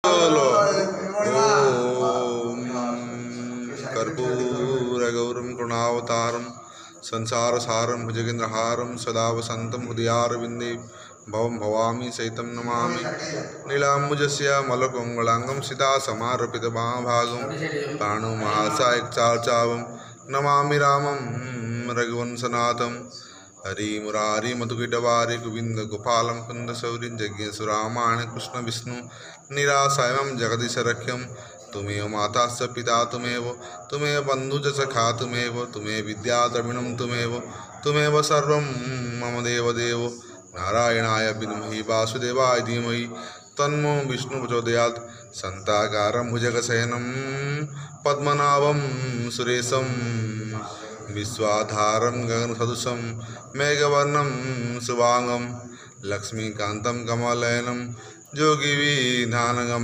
बोलो ओम कर्पूरगौरं करुणावतारं संसारसारं भुजगेन्द्रहारं सदा वसन्तं हृदयारविन्दे भवं भवामि सहितं नमामि नीलाम्बुजस्य मलकोमलांगं सीतासमारपितमहाभागं प्राणुमहासायकचार्चावं नमामि रामं रघुवंशनाथं हरि मुरारी मधुकीटवारी गोविंद गोपालं कुन्दशौरीं जज्ञेशरामायण कृष्ण विष्णु निरासायं जगदीशरख्यं तुमेव माता च पिता तुमेव बंधु च सखा तुमेव विद्या द्रविणं तुमेव सर्वं मम देवदेव नारायणाय विद्महे वासुदेवाय धीमहि तन्नो विष्णु प्रचोदयात् शान्ताकारं भुजगशयनं पद्मनाभं सुरेशं विश्वाधारं गगनसदृशं मेघवर्णं शुभांगं लक्ष्मीकान्तं कमलनयनं योगिविधानगम्यं